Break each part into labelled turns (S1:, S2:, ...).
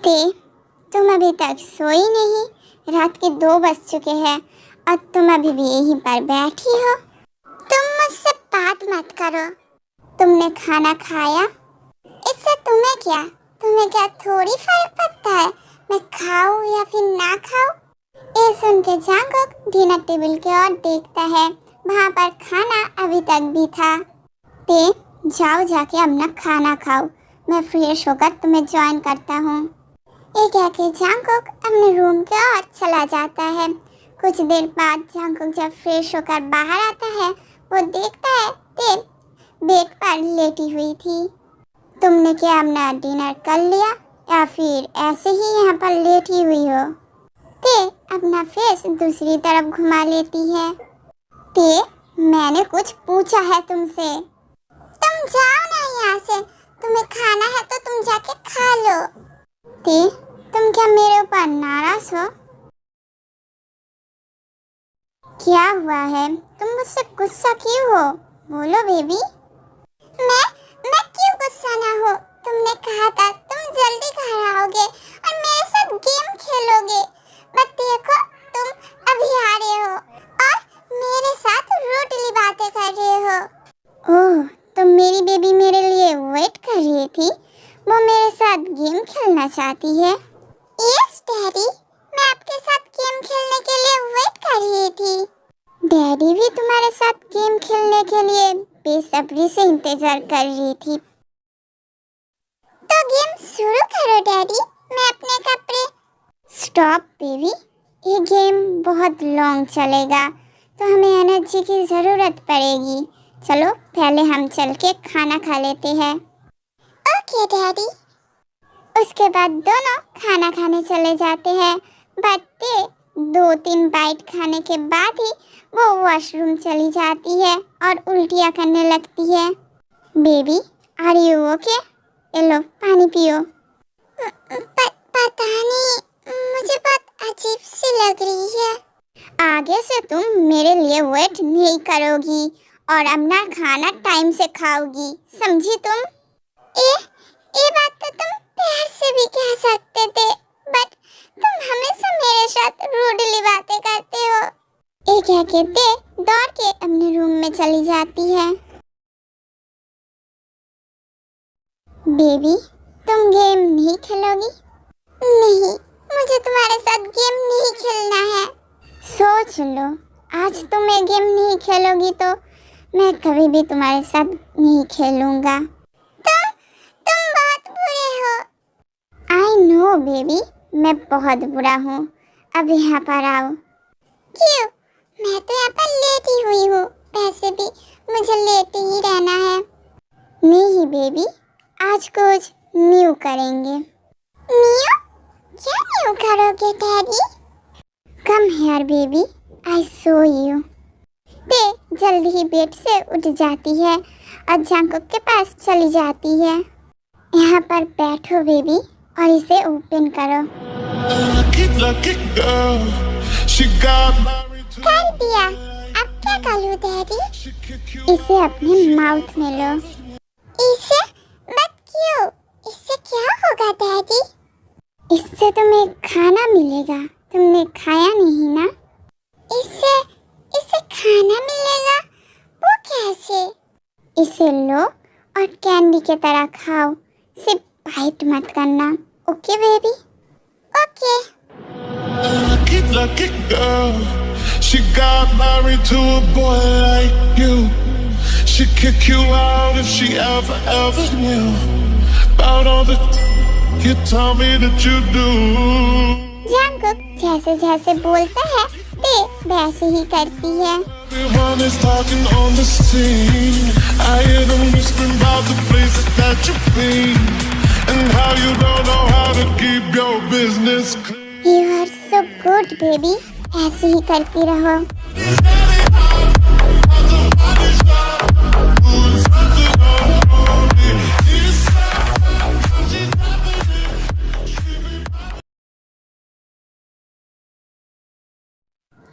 S1: ते तुम अभी तक सोई नहीं? रात के 2 बज चुके हैं और तुम अभी भी यहीं पर बैठी हो। तुम मुझसे बात मत करो। तुमने खाना खाया? इससे तुम्हें क्या थोड़ी फर्क पड़ता है मैं खाऊं या फिर ना खाऊं? ये सुन के जांगुक डिनर टेबल की ओर देखता है। वहाँ पर खाना अभी तक भी था। ते जाओ जाके अपना खाना खाओ, मैं फ्रेश होकर तुम्हें ज्वाइन करता हूँ। ये कह के जांगुक अपने रूम की ओर चला जाता है। कुछ देर बाद जांगुक जब फ्रेश होकर बाहर आता है, वो देखता है ते बेड पर लेटी हुई थी। तुमने क्या अपना डिनर कर लिया या फिर ऐसे ही यहाँ पर लेटी हुई हो? ते अपना फेस दूसरी तरफ घुमा लेती है। ते मैंने कुछ पूछा है तुमसे। तुम जाओ ना यहाँ से, तुम्हें खाना है तो तुम जाके खा लो। ते तुम क्या मेरे ऊपर नाराज हो? क्या हुआ है? तुम मुझसे गुस्सा क्यों हो? बोलो बेबी। मैं क्यों गुस्सा ना हो? तुमने कहा था तुम जल्दी घर आओगे और मेरे साथ गेम खेलोगे, बट देखो तुम अभी आ रहे हो और मेरे साथ रूडली बातें कर रहे हो। ओह, तो मेरी बेबी मेरे लिए वेट कर रही थी, वो मेरे साथ गेम खेलना चाहती है। यस डैडी, मैं आपके साथ गेम खेलने के लिए वेट कर रही थी। डैडी भी तुम्हारे साथ गेम खेलने के लिए बेसब्री से इंतजार कर रही थी। तो गेम शुरू करो डैडी, मैं अपने कपड़े। स्टॉप बेबी, ये गेम बहुत लॉन्ग चलेगा तो हमें एनर्जी की ज़रूरत पड़ेगी। चलो पहले हम चल के खाना खा लेते हैं। Okay daddy. उसके बाद दोनों खाना खाने चले जाते हैं। बट 2-3 बाइट खाने के बाद ही वो वॉशरूम चली जाती है और उल्टियाँ करने लगती है। Baby are you okay? ये लो पानी पियो। पता नहीं, मुझे बहुत अजीब सी लग रही है। आगे से तुम मेरे लिए वेट नहीं करोगी और अपना खाना टाइम से खाओगी, समझी तुम? ये बात तो तुम प्यार से भी कह सकते थे, बट तुम हमेशा मेरे साथ रूडली बातें करते हो। ये कह के ते दौड़ के अपने रूम में चली जाती है। बेबी तुम गेम नहीं खेलोगी? नहीं, मुझे तुम्हारे साथ गेम नहीं खेलना है। सोच लो, आज तुम ये गेम नहीं खेलोगी तो मैं कभी भी तुम्हारे साथ नहीं खेलूंगा। तुम बहुत बुरे हो। आई नो बेबी, मैं बहुत बुरा हूँ। अब यहाँ पर आओ। क्यों? मैं तो यहाँ पर लेटी हुई हूँ, वैसे भी मुझे लेटे ही रहना है। नहीं बेबी, आज कुछ न्यू करेंगे। न्यू? क्या न्यू करोगे daddy? Come here baby, I show you. ते जल्दी ही बेड से उठ जाती है और जांगकुक के पास चली जाती है। यहाँ पर बैठो बेबी और इसे ओपन करो। कर दिया। अब क्या करूँ डैडी? इसे अपने माउथ में लो। इसे? बट क्यों? इससे क्या होगा डैडी? इससे तुम्हें खाना मिलेगा, तुमने खाया नहीं ना? इससे खाना मिलेगा? वो कैसे? इसे लो और कैंडी की तरह खाओ, सिर्फ बाइट मत करना। Okay baby? Okay.
S2: Lucky girl, she got married to a boy like you. She'd kick you out if she ever knew about all the you told me that you do.
S1: जांगकुक जैसे जैसे बोलता है ते वैसे ही करती है।
S2: Everyone is talking on the scene. I hear them whispering about the places that you've been and how you don't know how to keep your business clean.
S1: You are so good baby, ऐसे ही करती रहो।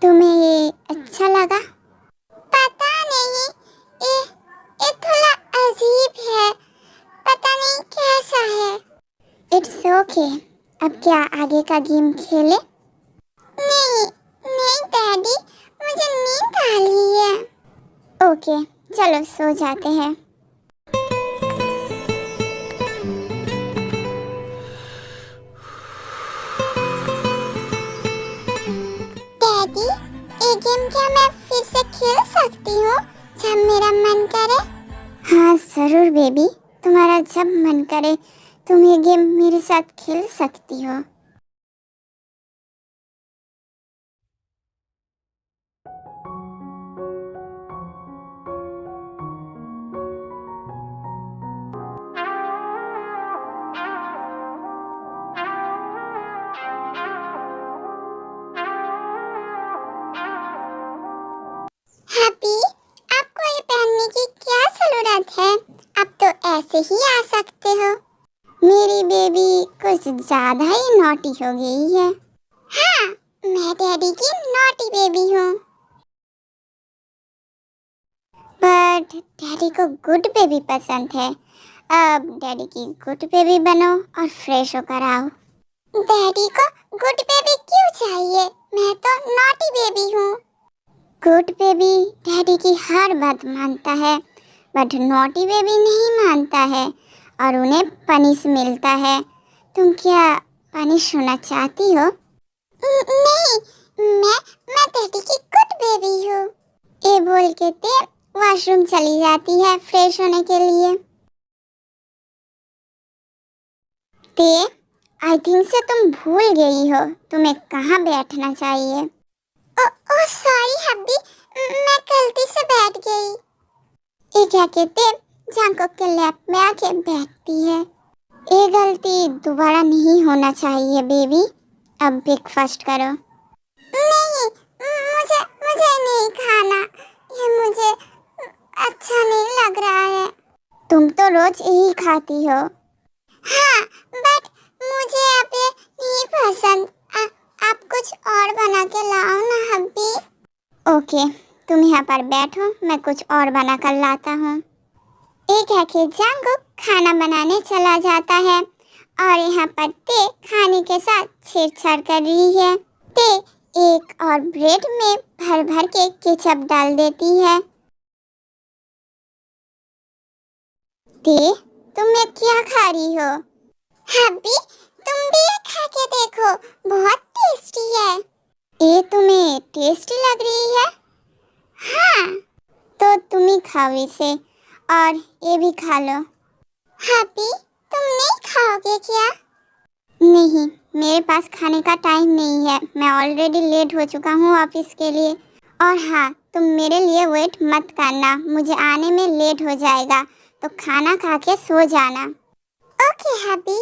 S1: तुम्हें ये अच्छा लगा? पता नहीं, ये थोड़ा अजीब है, पता नहीं कैसा है। इट्स ओके, अब क्या आगे का गेम खेले? नहीं नहीं डैडी, मुझे नींद आ रही है। ओके चलो सो जाते हैं। डैडी, ये गेम क्या मैं फिर से खेल सकती हूँ जब मेरा मन करे? हाँ जरूर बेबी, तुम्हारा जब मन करे तुम ये गेम मेरे साथ खेल सकती हो। हैप्पी, आपको ये पहनने की क्या जरूरत है? आप तो ऐसे ही आ सकते हो। मेरी बेबी कुछ ज्यादा ही नॉटी हो गई है। हाँ, मैं डैडी की नॉटी बेबी हूँ। बट डैडी को गुड बेबी पसंद है। अब डैडी की गुड बेबी बनो और फ्रेश होकर आओ। डैडी को गुड बेबी क्यों चाहिए? मैं तो नॉटी बेबी हूँ। गुड बेबी डैडी की हर बात मानता है, बट नॉटी बेबी नहीं मानता है और उन्हें पनिश मिलता है। तुम क्या पनिश होना चाहती हो? नहीं, मैं डैडी की गुड बेबी हूँ। ये बोल के ते वॉशरूम चली जाती है फ्रेश होने के लिए। ते आई थिंक से तुम भूल गई हो तुम्हें कहाँ बैठना चाहिए। ओह सॉरी हब्बी, मैं गलती से बैठ गई। ये क्या कहते जंकुक के लैप में आके बैठती है। ये गलती दोबारा नहीं होना चाहिए बेबी। अब ब्रेकफास्ट करो। नहीं, मुझे मुझे नहीं खाना, ये मुझे अच्छा नहीं लग रहा है। तुम तो रोज यही खाती हो। हाँ बट मुझे अब ये नहीं पसंद। आप कुछ और बना के लाओ ना हब्बी। ओके तुम यहाँ पर बैठो, मैं कुछ और बना कर लाता हूँ। एक है कि जंकुक खाना बनाने चला जाता है और यहाँ पर ते खाने के साथ छेड़छाड़ कर रही है। ते एक और ब्रेड में भर भर के केचप डाल देती है। ते तुम ये क्या खा रही हो? हब्बी तुम भी ये खा के देखो, बहुत टेस्टी है। ये तुम्हें टेस्टी लग रही है? हाँ तो तुम ही खाओ इसे और ये भी खा लो। हैप्पी तुम नहीं खाओगे क्या? नहीं, मेरे पास खाने का टाइम नहीं है, मैं ऑलरेडी लेट हो चुका हूँ ऑफिस के लिए। और हाँ तुम मेरे लिए वेट मत करना, मुझे आने में लेट हो जाएगा, तो खाना खा के सो जाना। Okay happy.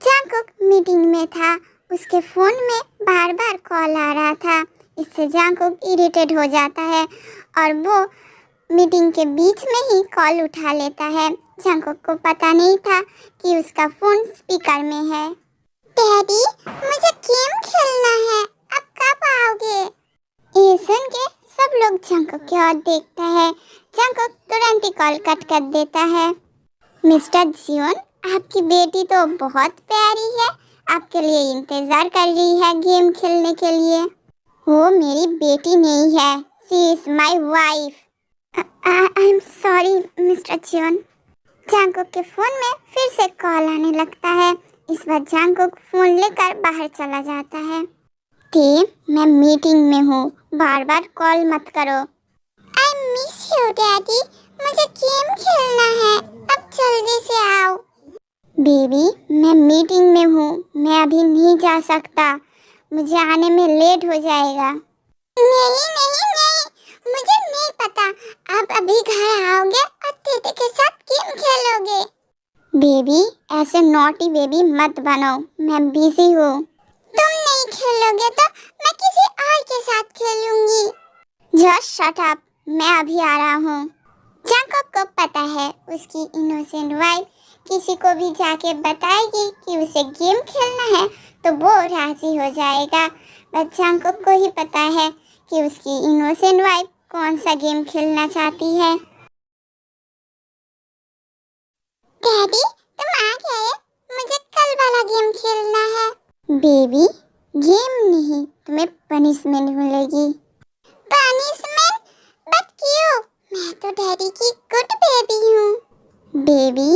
S1: जंकुक मीटिंग में था, उसके फोन में बार बार कॉल आ रहा था। इससे जंकुक इरिटेट हो जाता है और वो मीटिंग के बीच में ही कॉल उठा लेता है। जंकुक को पता नहीं था कि उसका फोन स्पीकर में है। डैडी मुझे गेम खेलना है, अब कब आओगे? ये सुन के सब लोग जंकुक की ओर देखता है। जंकुक तुरंत ही कॉल कट कर देता है। मिस्टर जियोन, आपकी बेटी तो बहुत प्यारी है, आपके लिए इंतजार कर रही है गेम खेलने के लिए। वो मेरी बेटी नहीं है, she is my wife. I am sorry mister Jeon. Jungkook के फोन में फिर से कॉल आने लगता है। इस बार जंकुक फोन लेकर बाहर चला जाता है। मैं मीटिंग में हूँ, बार बार कॉल मत करो। आई मिस यू डैडी, मुझे गेम खेलना है, अब जल्दी से आओ। बेबी मैं मीटिंग में हूँ, मैं अभी नहीं जा सकता, मुझे आने में लेट हो जाएगा। नहीं नहीं नहीं, मुझे नहीं पता, आप अभी घर आओगे और दीदी के साथ गेम खेलोगे। बेबी ऐसे नॉटी बेबी मत बनो, मैं बिजी हूँ। तुम नहीं खेलोगे तो मैं किसी और के साथ खेलूंगी। जस्ट शट अप, मैं अभी आ रहा हूँ। जंकुक को पता है उसकी इनोसेंट वाइफ किसी को भी जाके बताएगी कि उसे गेम खेलना है तो वो राजी हो जाएगा। बस जंकुक को ही पता है कि उसकी इनोसेंट वाइफ कौन सा गेम खेलना चाहती है। डैडी तुम आ गए, मुझे कल वाला गेम खेलना है। बेबी गेम नहीं, तुम्हें पनिशमेंट मिलेगी। पनिशमेंट? बट क्यों? मैं तो डैडी की गुड बेबी हूँ। बेबी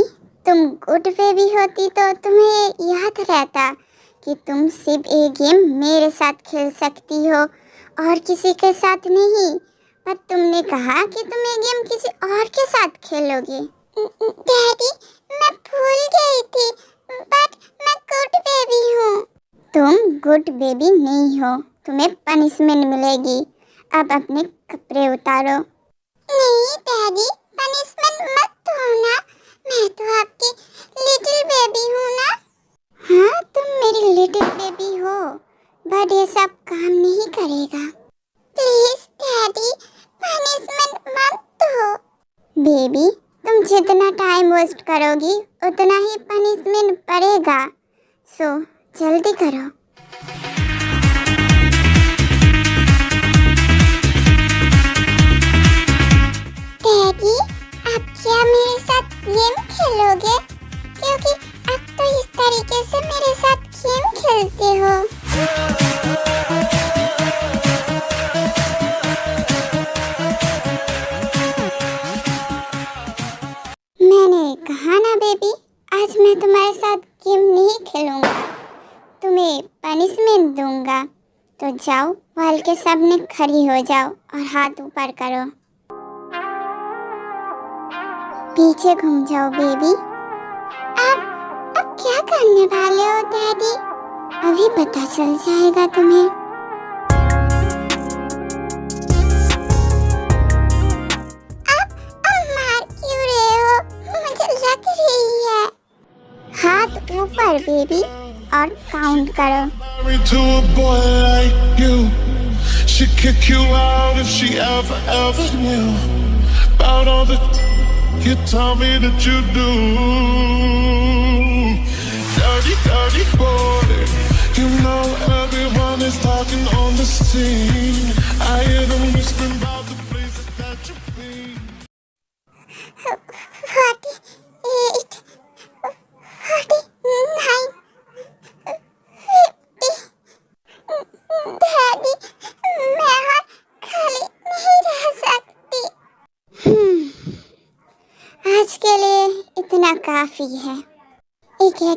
S1: तुम गुड बेबी होती तो तुम्हें याद रहता कि तुम सिर्फ एक गेम मेरे साथ खेल सकती हो और किसी के साथ नहीं। पर तुमने कहा कि तुम ये गेम किसी और के साथ खेलोगे। डैडी मैं भूल गई थी, बट मैं गुड बेबी हूँ। तुम गुड बेबी नहीं हो, तुम्हें पनिशमेंट मिलेगी। अब अपने कपड़े उतारो। नहीं डैडी, पनिशमेंट मत दो ना, मैं तो आपकी लिटिल बेबी हूँ ना। हाँ तुम मेरी लिटिल बेबी हो, बट ये सब काम नहीं करेगा। प्लीज डैडी पनिशमेंट मत दो। बेबी तुम जितना टाइम वेस्ट करोगी उतना ही पनिशमेंट पड़ेगा, सो जल्दी करो। डैडी आप क्या मेरे साथ गेम खेलोगे? क्योंकि आप तो इस तरीके से मेरे साथ गेम खेलते हो। मैंने कहा ना बेबी, आज मैं तुम्हारे साथ गेम नहीं खेलूंगा, तुम्हें पनिशमेंट दूंगा। तो जाओ वाल के सामने खड़ी हो जाओ और हाथ ऊपर करो। पीछे घूम जाओ बेबी। अब क्या करने वाले हो डैडी? अभी पता चल जाएगा तुम्हें। अब मार क्यों रहे हो? मुझे लग रही है। हाथ ऊपर बेबी और काउंट करो।
S2: Married to a boy like you, she'd kick you out if she ever knew about all the you tell me that you do. Dirty boy, you know everyone is talking on the scene. I hear them whispering about the places that you've been.
S1: 48, 49, 50। Daddy मैं और खाली नहीं रह सकती। आज के लिए इतना काफी है। एक है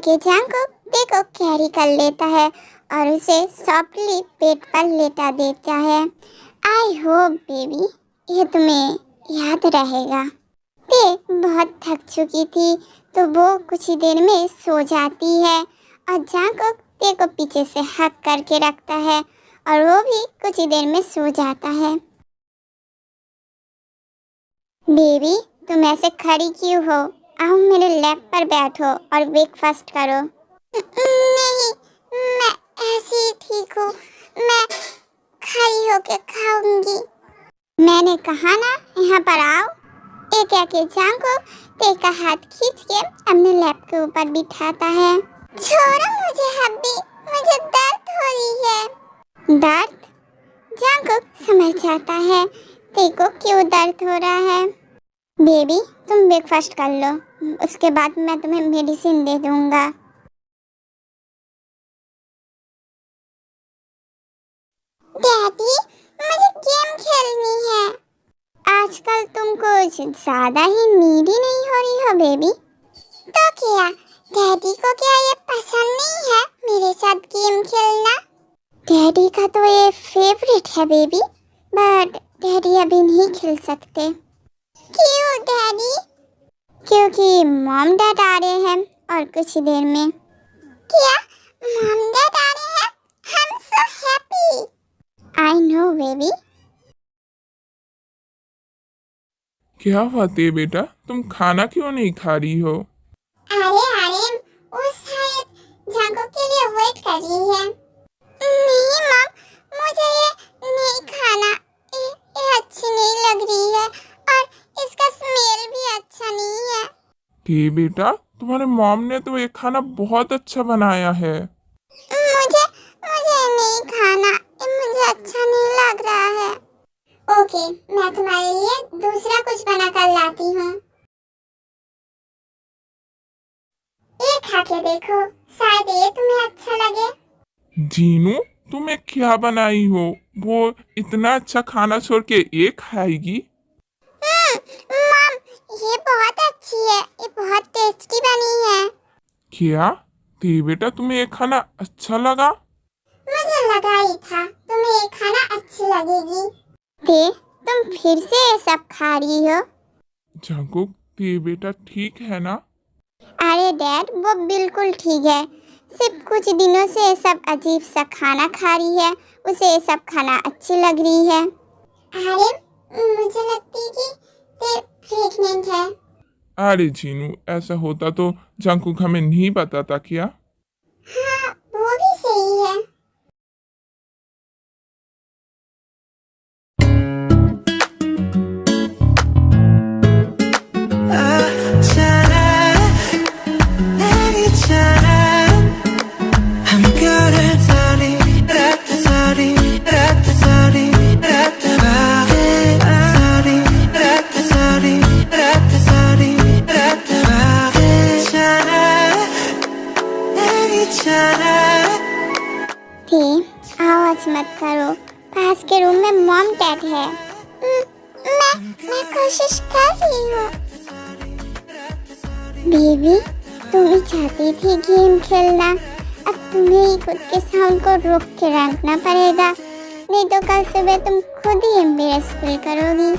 S1: को देखो कैरी कर लेता है और उसे सॉफ्टली पेट पर लेटा देता है। आई होप बेबी ये तुम्हें याद रहेगा। ते बहुत थक चुकी थी तो वो कुछ ही देर में सो जाती है और को ते को पीछे से हक करके रखता है और वो भी कुछ ही देर में सो जाता है। बेबी तुम ऐसे खड़ी क्यों हो? आओ मेरे लैप पर बैठो और ब्रेकफास्ट करो। नहीं मैं ऐसे ही ठीक हूँ, मैं खड़ी होके खाऊंगी। मैंने कहा ना यहाँ पर आओ। एक को ते का हाथ खींच के अपने लैप के ऊपर बिठाता है। छोड़ो मुझे हब्बी, मुझे दर्द हो रही है। दर्द? को समझ जाता है ते को क्यों दर्द हो रहा है। बेबी तुम ब्रेकफास्ट कर लो, उसके बाद मैं तुम्हें मेडिसिन दे दूंगा। डैडी मुझे गेम खेलनी है। आजकल तुम कुछ ज्यादा ही नीडी नहीं हो रही हो बेबी। तो क्या डैडी को क्या ये पसंद नहीं है मेरे साथ गेम खेलना? डैडी का तो ये फेवरेट है बेबी, बट डैडी अभी नहीं खेल सकते। क्यों डैडी? क्योंकि मॉम डैड आ रहे हैं और कुछ ही देर में। क्या मॉम डैड आ रहे हैं? I'm so happy. I know baby.
S3: क्या हुआ ते बेटा, तुम खाना क्यों नहीं खा रही हो?
S1: अरे वो शायद जागो के लिए वेट कर रही है। नहीं मॉम, मुझे ये नहीं खाना, ये अच्छी नहीं लग रही है और इसका स्मेल भी अच्छा नहीं है।
S3: ते बेटा तुम्हारे मॉम ने तो ये खाना बहुत अच्छा बनाया है।
S1: मुझे नहीं खाना, मुझे अच्छा नहीं लग रहा है। ओके, मैं तुम्हारे लिए दूसरा कुछ बना कर लाती हूँ। खा के देखो, शायद ये तुम्हें अच्छा लगे।
S3: जीनू, तुम्हें क्या बनाई हो? वो इतना अच्छा खाना छोड़ के ये खाएगी?
S1: मम, ये बहुत अच्छी है, ये बहुत टेस्टी बनी है।
S3: क्या ते बेटा, तुम्हें ये खाना अच्छा लगा?
S1: मुझे लगा ही था तुम्हें ये खाना अच्छी लगेगी। ते, तुम फिर से ये सब खा रही हो?
S3: जंकुक, ते बेटा ठीक है ना?
S1: अरे डैड, वो बिल्कुल ठीक है। सिर्फ कुछ दिनों से ये सब अजीब सा खाना खा रही है, उसे ये सब खाना अच्छी लग रही है। अरे मुझे लगती है कि ते प्रेग्नेंट है।
S3: अरे जीनू, ऐसा होता तो जंकुक हमें नहीं बताता क्या?
S1: हाँ, वो भी सही है। थी, आवाज मत करो, पास के रूम में मॉम डैड है। मैं कोशिश कर रही हूँ। बेबी, तुम ही चाहती थी गेम खेलना, अब तुम्हें ही खुद के साउंड को रोक के रखना पड़ेगा, नहीं तो कल सुबह तुम खुद ही एम्बेरस फील करोगी।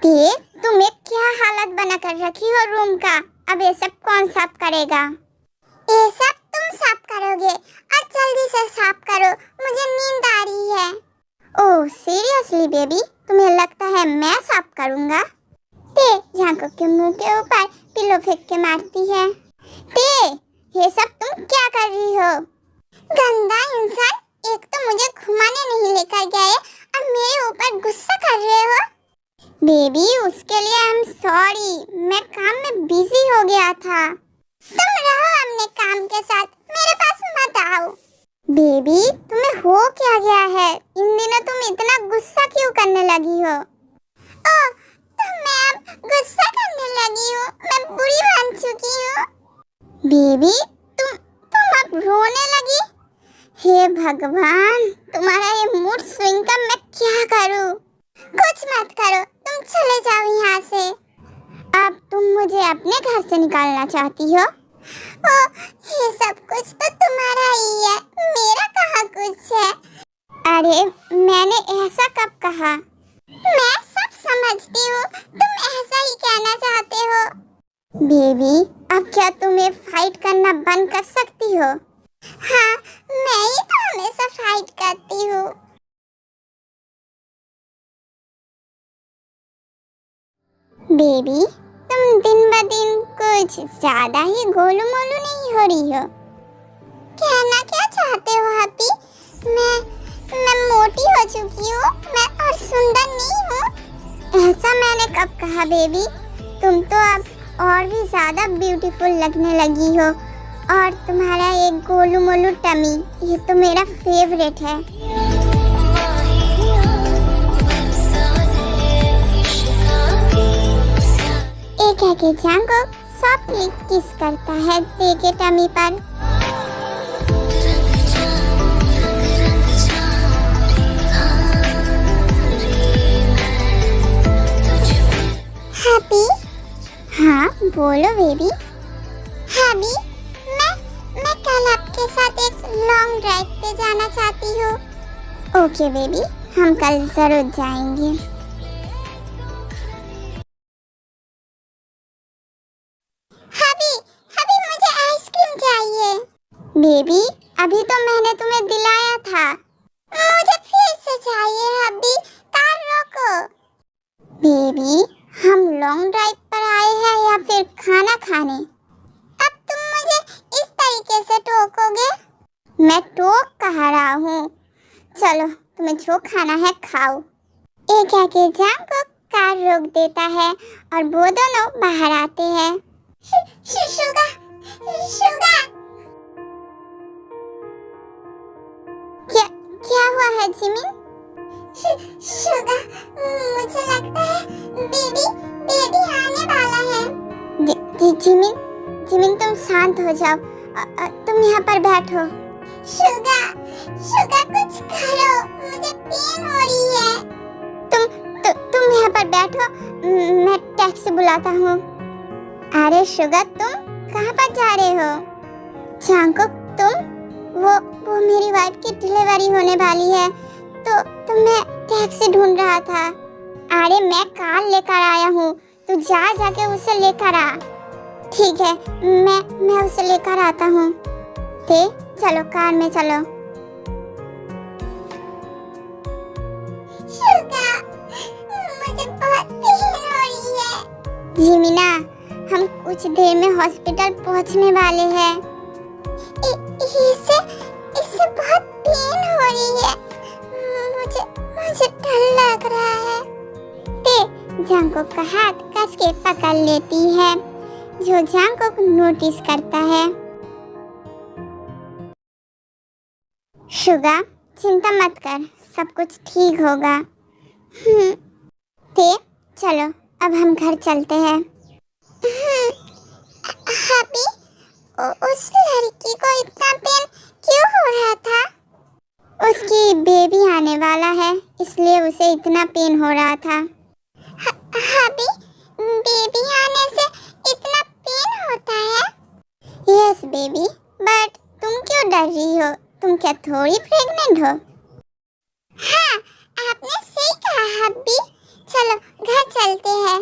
S1: ते, तुम्हें क्या हालत बना कर रखी हो रूम का? अब ये सब कौन साफ करेगा? ये सब तुम साफ करोगे, और जल्दी से साफ करो, मुझे नींद आ रही है। ओह सीरियसली बेबी, तुम्हें लगता है मैं साफ करूंगा? ते झांको के मुंह के ऊपर पिलो फेंक के मारती है। ते, ये सब तुम क्या कर रही हो? गंदा इंसान, एक तो मुझे घुमाने नहीं लेकर गए और मेरे ऊपर गुस्सा कर रहे हो। बेबी, उसके लिए आई एम सॉरी, मैं काम में बिजी हो गया था। तुम रहो अपने काम के साथ, मेरे पास मत आओ। बेबी, तुम्हें हो क्या गया है? इन दिनों तुम इतना गुस्सा क्यों करने लगी हो? ओह, तो मैं अब गुस्सा करने लगी हूँ, मैं बुरी बन चुकी हूँ। बेबी, तुम अब रोने लगी? हे भगवान, तुम्हारा ये मूड स्विंग का मैं क्या करूँ? कुछ मत करो, तुम चले जाओ यहाँ से। अब तुम मुझे अपने घर से निकालना चाहती हो? ओह, ये सब कुछ तो तुम्हारा ही है, मेरा कहाँ कुछ है। अरे मैंने ऐसा कब कहा? मैं सब समझती हूँ, तुम ऐसा ही कहना चाहते हो। बेबी, अब क्या तुम्हें फाइट करना बंद कर सकती हो? हाँ, मैं ही तो हमेशा फाइट करती हूँ। बेबी, तुम दिन ब दिन कुछ ज्यादा ही गोलू मोलू नहीं हो रही हो? कहना क्या चाहते हो हैप्पी? मैं मोटी हो चुकी हूँ, मैं और सुंदर नहीं हूँ। ऐसा मैंने कब कहा बेबी? तुम तो अब और भी ज्यादा ब्यूटीफुल लगने लगी हो, और तुम्हारा एक गोलू मोलू टमी, ये तो मेरा फेवरेट है। कह के जंकुक सॉफ्टली किस करता है ते के टमी पर। हैप्पी, हाँ बोलो बेबी। हैप्पी, मैं कल आपके साथ एक लॉन्ग ड्राइव पे जाना चाहती हूँ। ओके बेबी, हम कल जरूर जाएंगे। बेबी, अभी तो मैंने तुम्हें दिलाया था। मुझे फिर से चाहिए हब्बी, कार रोको। बेबी, हम लॉन्ग ड्राइव पर आए हैं या फिर खाना खाने? अब तुम मुझे इस तरीके से टोकोगे? खाओ। ये कह के जंगकुक कार रोक देता है और वो दोनों बाहर आते हैं। Suga, Suga. क्या हुआ है जिमिन? शुगा, मुझे लगता है बेबी आने वाला है। जिमिन तुम शांत हो जाओ। तुम यहाँ पर बैठो। शुगा कुछ करो, मुझे पेन हो रही है। तुम यहाँ पर बैठो, मैं टैक्सी बुलाता हूँ। अरे शुगा, तुम कहाँ पर जा रहे हो? जंगकुक, तुम वो मेरी वाइफ की डिलीवरी होने वाली है, तो मैं टैक्सी ढूंढ रहा था। अरे मैं कार लेकर आया हूँ, तू जाके उसे लेकर आ। ठीक है, मैं उसे लेकर आता हूँ। चलो कार में चलो। शुगा, मुझे बहुत पेन हो रही है। जिमिना, हम कुछ देर में हॉस्पिटल पहुँचने वाले हैं। इससे बहुत पेन हो रही है। मुझे डर लग रहा है। जंगकुक का हाथ कस के पकड़ लेती है, जो जंगकुक नोटिस करता है। शुगा, चिंता मत कर, सब कुछ ठीक होगा। चलो अब हम घर चलते हैं। हैप्पी, उस लड़की को इतना पेन क्यों हो रहा था? उसकी बेबी आने वाला है, इसलिए उसे इतना पेन हो रहा था। हैप्पी, बेबी आने से इतना पेन होता है? यस बेबी, बट तुम क्यों डर रही हो? तुम क्या थोड़ी प्रेग्नेंट हो? हाँ, आपने सही कहा हैप्पी। चलो घर चलते हैं।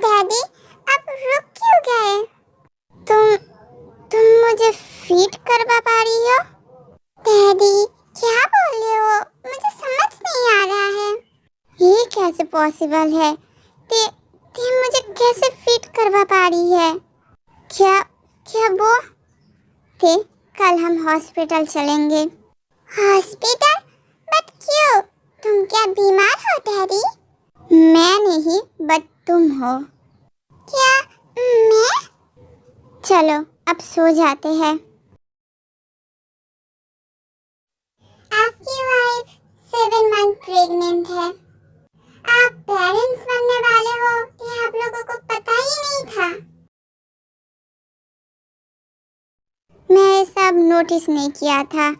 S1: डैडी, आप रुक क्यों गए? तुम मुझे फीड करवा पा रही हो? डैडी, क्या बोल रहे हो? मुझे समझ नहीं आ रहा है। ये कैसे पॉसिबल है? ते मुझे कैसे फीड करवा पा रही है? क्या वो? कल हम हॉस्पिटल चलेंगे। हॉस्पिटल? बट क्यों? तुम क्या बीमार हो डैडी? मैं नहीं, बट तुम हो। क्या मैं? चलो अब सो जाते हैं। आपकी वाइफ 7 मंथ प्रेग्नेंट है। आप पेरेंट्स बनने वाले हो, ये आप लोगों को पता ही नहीं था। मैं सब नोटिस नहीं किया था,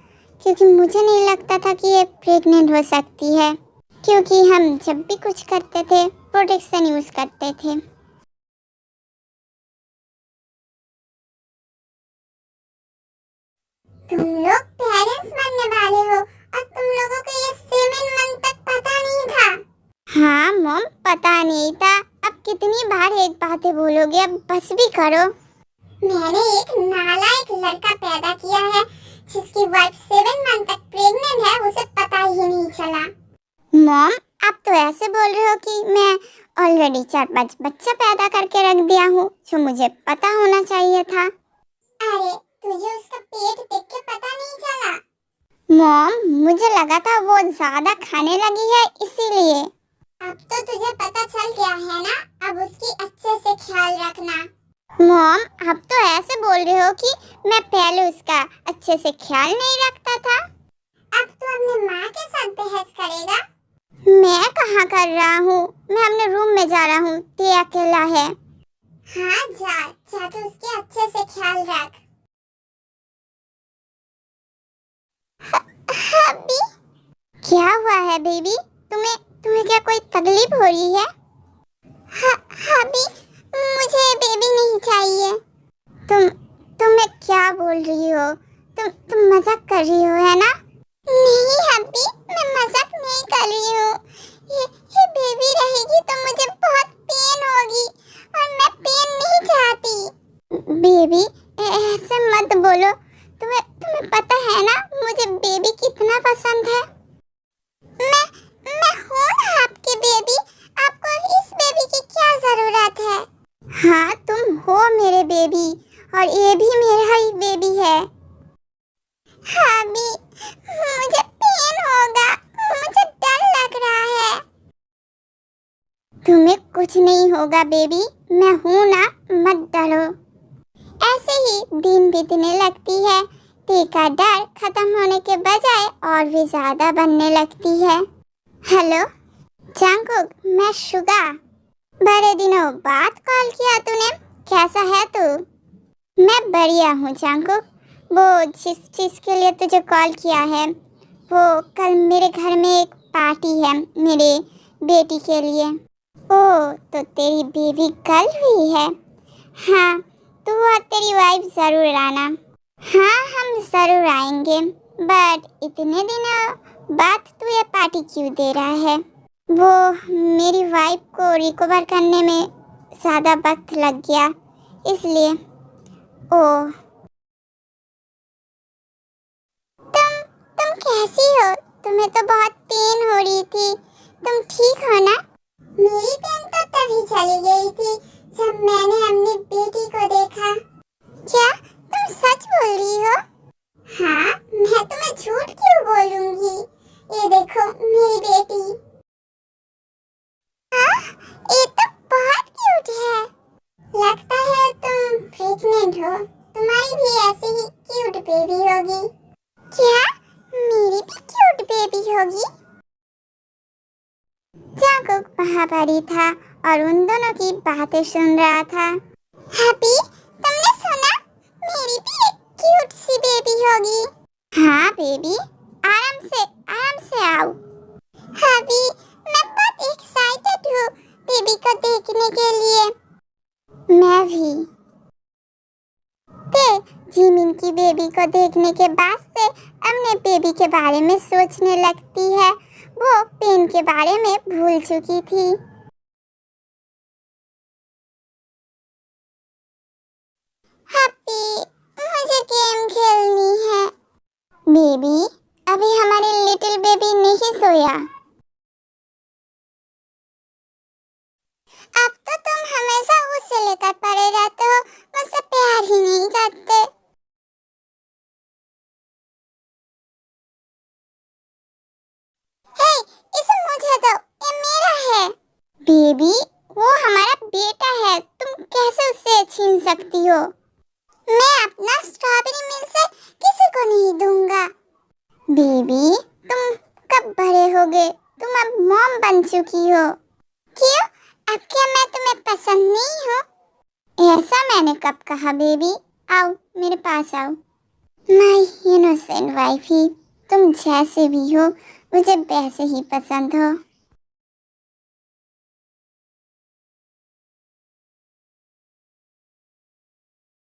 S1: क्योंकि मुझे नहीं लगता था कि ये प्रेग्नेंट हो सकती है, क्योंकि हम जब भी कुछ करते थे प्रोटेक्शन यूज करते थे। तुम लोग पेरेंट्स बनने वाले हो और तुम लोगों को ये 7 मंथ तक पता नहीं था? हाँ मॉम, पता नहीं था। अब कितनी बार एक बातें बोलोगे, अब बस भी करो। मैंने एक नालायक लड़का पैदा किया है, जिसकी वाइफ 7 मंथ तक प्रेग्नेंट है, उसे पता ही नहीं चला। मॉम, आप तो ऐसे बोल रहे हो कि मैं ऑलरेडी 4-5 बच्चा पैदा करके रख दिया हूँ, जो मुझे पता होना चाहिए था। अरे तुझे उसका पेट देख के पता नहीं चला? मॉम, मुझे लगा था वो ज्यादा खाने लगी है, इसीलिए। अब तो तुझे पता चल गया है ना, अब उसकी अच्छे से ख्याल रखना। मॉम, आप तो ऐसे बोल रहे हो कि मैं पहले उसका अच्छे से ख्याल नहीं रखता था। अब तो अपनी माँ के साथ बहस करेगा? मैं कहाँ कर रहा हूँ, मैं अपने रूम में जा रहा हूँ, ते अकेला है। हाँ जा तो उसके अच्छे से ख्याल रख। हबी, क्या हुआ है बेबी? तुम्हें क्या कोई तकलीफ हो रही है? हबी, मुझे बेबी नहीं चाहिए। तुम्हें क्या बोल रही हो? तुम मजाक कर रही हो, है ना? नहीं हबी, मैं मजाक नहीं कर रही हूँ। ये बेबी रहेगी तो मुझे बहुत पेन होगी और मैं पेन नहीं चाहती। बेबी, ऐसे मत बोलो। तुम्हें पता है ना मुझे बेबी कितना पसंद है। मैं हूँ ना हाँ, तुम हो मेरे बेबी और ये भी मेरा ही बेबी है। हाँ भी, मुझे पेन होगा, मुझे डर लग रहा है। तुम्हें कुछ नहीं होगा बेबी, मैं हूं ना, मत डरो। ऐसे ही दिन बीतने लगती है। टी का डर खत्म होने के बजाय और भी ज्यादा बनने लगती है। हेलो जंगकुक, मैं शुगा। बड़े दिनों बाद कॉल किया तूने, कैसा है तू? मैं बढ़िया हूँ जंगकुक। वो जिस चीज के लिए तुझे कॉल किया है, वो कल मेरे घर में एक पार्टी है मेरे बेटी के लिए। ओह, तो तेरी बेबी कल हुई है? हाँ, तू और तेरी वाइफ जरूर आना। हाँ, हम जरूर आएंगे, बट इतने दिनों बाद तू ये पार्टी क्यों दे रहा है? वो मेरी वाइफ को रिकवर करने में ज़्यादा वक्त लग गया, इसलिए। ओह, तुम कैसी हो? तुम्हें तो बहुत पेन हो रही थी, तुम ठीक हो ना? मेरी पेन तो तभी चली गई थी जब मैंने अपनी बेटी को देखा। क्या तुम सच बोल रही हो? हाँ, मैं तुम्हें झूठ क्यों बोलूंगी? ये देखो मेरी बेटी। हाँ, ये तो बहुत क्यूट है। लगता है तुम प्रेग्नेंट हो। तुम्हारी भी ऐसी ही क्यूट बेबी होगी। क्या मेरी भी क्यूट बेबी होगी? जंगकुक वहाँ पर ही था और उन दोनों की बातें सुन रहा था। हैप्पी, तुमने सुना? मेरी भी एक क्यूट सी बेबी होगी। हाँ बेबी, आराम से आओ। हैप्पी, मैं बहुत एक्साइटेड हूँ बेबी को देखने के लिए। मैं भी। ते जिमिन की बेबी को देखने के बाद से अपने बेबी के बारे में सोचने लगती है। वो पेन के बारे में भूल चुकी थी। हैप्पी, मुझे गेम खेलनी है। बेबी, अभी हमारी लिटिल बेबी नहीं सोया। अब तो तुम हमेशा उससे लेकर पड़े रहते हो, मुझसे प्यार ही नहीं करते। हे, इसे मुझे दो, ये मेरा है। बेबी, वो हमारा बेटा है, तुम कैसे उससे छीन सकती हो? मैं अपना स्ट्रॉबेरी मिल्क से किसी को नहीं दूंगा। बेबी, तुम कब बड़े होगे? तुम अब मॉम बन चुकी हो। क्यों? अब क्या मैं तुम्हें पसंद नहीं हूँ? ऐसा मैंने कब कहा बेबी? आओ मेरे पास आओ। माय इनोसेंट वाइफी, तुम जैसे भी हो मुझे वैसे ही पसंद हो।